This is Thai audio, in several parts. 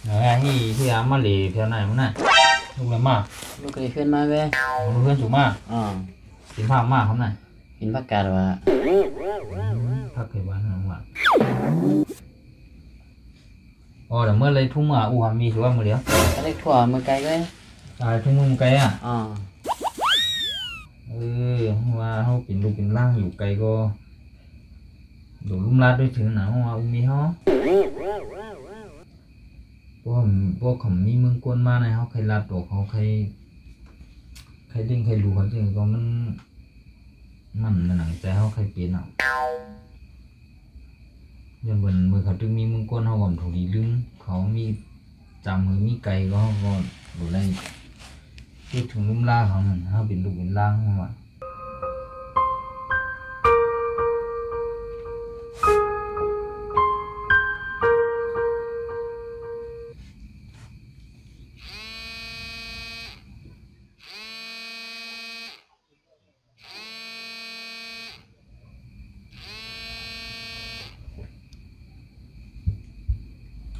ที่อามาเลยแถวไหนมั้งน่ะลูกอะไรมากลูกเคยขึ้นมาเว้ยลูกเพื่อนสูงมากกินผักมากครับน่ะกินผักกาดวะผักเขียวหวานน้องว่าอ๋อแต่เมื่อไรทุ่งอู่หามีถือว่ามือเดียวก็ได้ถั่วมือไก่เลยทุ่งมือไก่ว่าเขาเป็นลูกเป็นล่างอยู่ไกลก็โดนลุ่มลาดด้วยถึงหนาวว่ามีเขาพวกเขามีเมืองกวนมาในเขาใครลาดตัวเขาใครเด้งใครรู้เขาจริงก็มันหนังใจเขาใครเปลี่ยนยันบนมือเขาถึงมีเมืองกวนเขาก่อนถูกดีลึงเขามีจำมือมีไกลก็เขาก็ดูได้ที่ถึงลุ่มล่าเขาเขาเป็นลูกเป็นล่างเขาว่า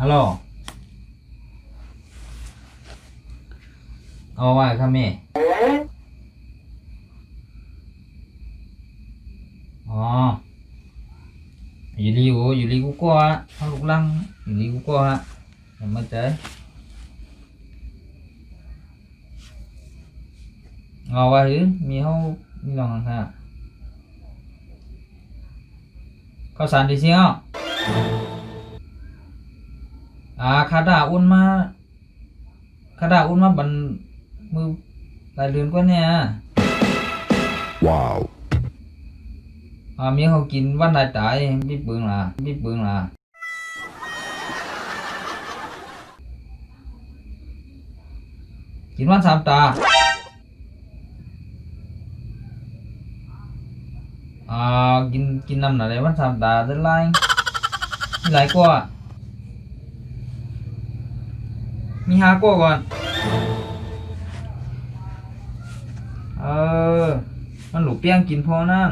ฮัลโหลเอาไว้ครับแม่อ๋ออยู่ดีกูก็เขาลูกลังอยู่ดีกูก็เห็นมาเจอเอาไว้หรือมีเขามีลองกันค่ะข้าวสารดีเชียวคาดาอุ่นมาบันมือหลายเดือนกว่าเนี่ยว้าวมีเขากินวันไหนตายบิ๊กเบืองล่ะกินวันสามตากินน้ำอะไรวันสามตาได้ไล่มีหลายกว่ามี5กว่าก่อนมันหลูกเปี้ยงกินพอนั่น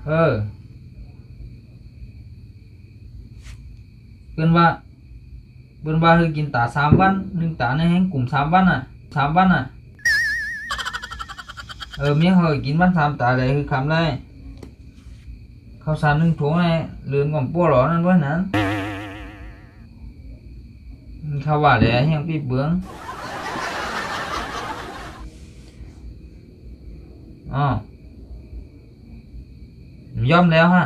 เพื่อนว่าคือกินตา3 วัน1 ตาในแห้งกลุ่ม3 วันเมียเขากินวัน3 ตาเลยคือคำเลยข้าวสาร1 ถุงไอ้เรือนของปัวหรอนั่นด้วยนั้นข้าวว่าเลยยังปีเบื้องยอมแล้วฮะ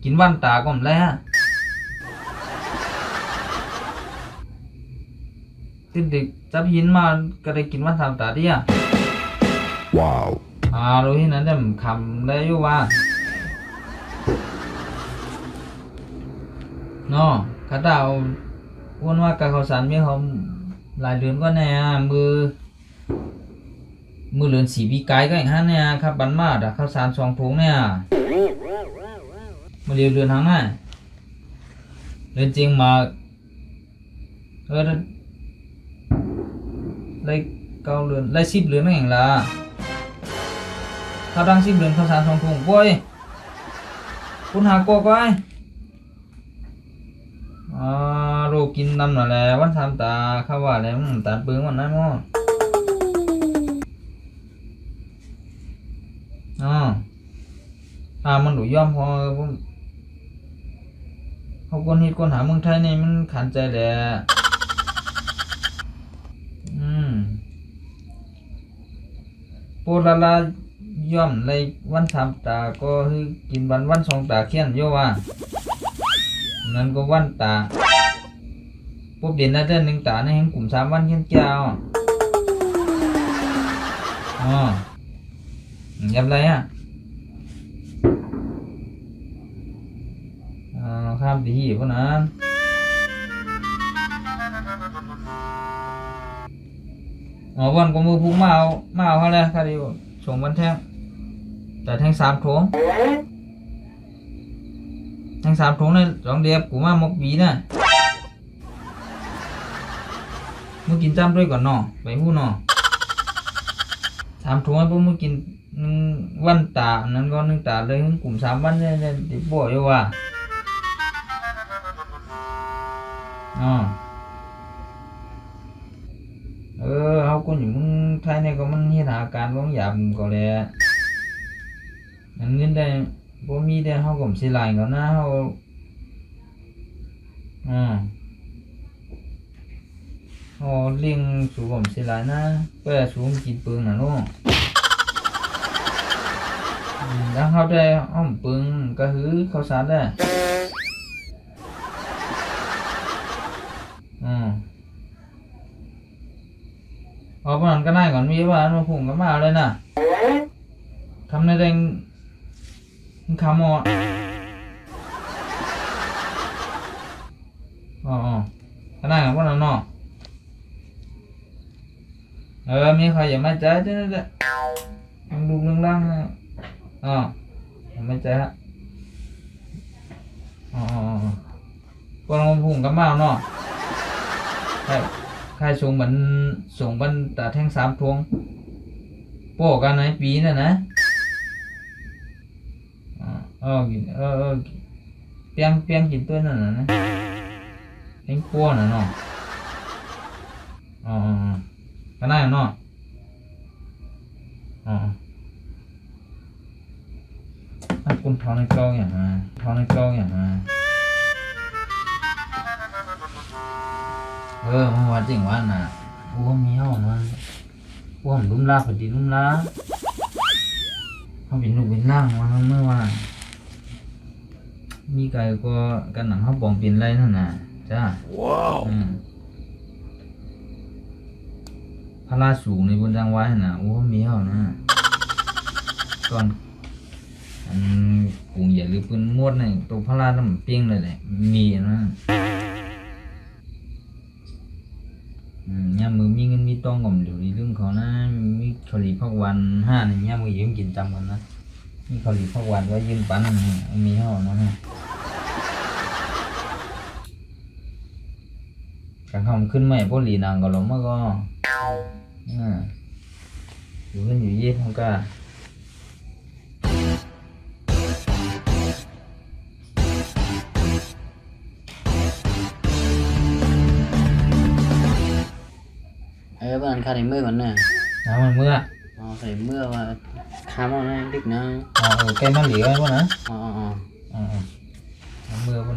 กินวันตาก่อนเลยฮะติดดึกจับหินมาก็ได้กินวัน3 ตาดิว้าวโดยที่นั้นจะคำได้อยู่ว่าข้าดาววนว่าการข้าวสารเมียเขาหลายเดือนก็แน่มือเรือน4 ปีไกลก็อย่างนั้นเนี่ยครับบันมาดข้าวสาร2 ถุงเนี่ยมาเรียวเดือนทั้งนั้นเรือนจริงมาเลย9 เดือนเลย10 เดือนนั่นเองล่ะถ้าดัง10 เดือนข้าวสาร2 ถุงป่วยคุณหาก็ไอ้โรคกินน้ำนั่นแหละวัน3 ตาเข้าว่าแล้วตาเปลืองวันนั้นมั้งมันดูย่อมพอเขาคนหาเมืองไทยนี่มันขันใจแหละโปรลาย่อมในวัน3 ตาก็คือกินวัน2 ตาเขียนโยว่านั่นก็วันตาปุ๊บเด่นได้แต่1 ตาในแห่งกลุ่ม3 วันเขียนเจ้ายับไรข้ามดีพวกนั้นวันก็มือพุ่งมาเอาเขาเลยค่ะดิส่งวันแท่งแต่แท่ง3 ถุงทั้ง3 ถุงนี่2 เดียบกูมา1 ปีนะมึงกินจ้ำด้วยก่อนไปหู้ 3 ถุงให้พวกมึงกินวันตาอันนั้นก็1 ตาเลยกลุ่ม3 วันเนี่ยติบ่อยู่ว่าอ๋อเฮาคนอยู่เมืองไทยเนี่ยก็มันเฮ็ดหาการบางอย่างก็แหละเงินได้บ่มีได้เฮาก็สิหลายเขานะเฮาเลี้ยงสูงผมสิหลายนะเพื่อสูงกินเปลืองน่ะเนาะแล้วเฮาได้อ้อมเปลืองก็คือข้าวสารได้เอาปานนั้นก็ได้ก่อนมีว่ามาพุ่งก็มาเลยน่ะทำในแดงคำหมดก็ได้กับพวกนั้นเนาะมีใครอย่ามาใจจ้ะนั่นแหละลุงเรื่องล่างอย่ามาใจฮะพวกเราพุ่งก็มาเนาะใครส่งบันตาแท่ง3 ทวงโป้กันในปีน่ะนะกินเปียงกินตัวนั่นน่ะนะเอ็งปัวน่ะเนาะก็ได้เนาะคุณท้องในกล้องอย่างมามันว่าจริงว่าน่ะมีห้องมันลุ่มลาพอดีลุ่มลาเขาเป็นลูกเป็นล่างมาเมื่อว่ามีไก่ก็กันหนังเขาปองเป็นไรนั่นน่ะจ้าว้าวพระราสูงในบนดังไว้น่ะมีห้องนะก่อนกุ้งใหญ่หรือปืนมวดเนี่ยตัวพระราน้ำเปี้ยงเลยแหละมีนะย่ามือมีเงินมีต้องก่อมเดี๋ยวนี้เรื่องเขานะมีข้าวหลีพักวัน5เนี่ยย่ามือยืมกินจำกันนะมีข้าวหลีพักวันไว้ยืมปั้นมีห่อนะการทำขึ้นใหม่พวกหลีนางก็หลงมาก็อยู่กันอยู่เย็ดทั้งก้าบ้านข้าในมือมันน่ะมันเมื่อใส่เมื่อว่าคำเอานะดึกนะแกมันเหลียวไว้ป่ะนะอ๋อเมื่อป่ะ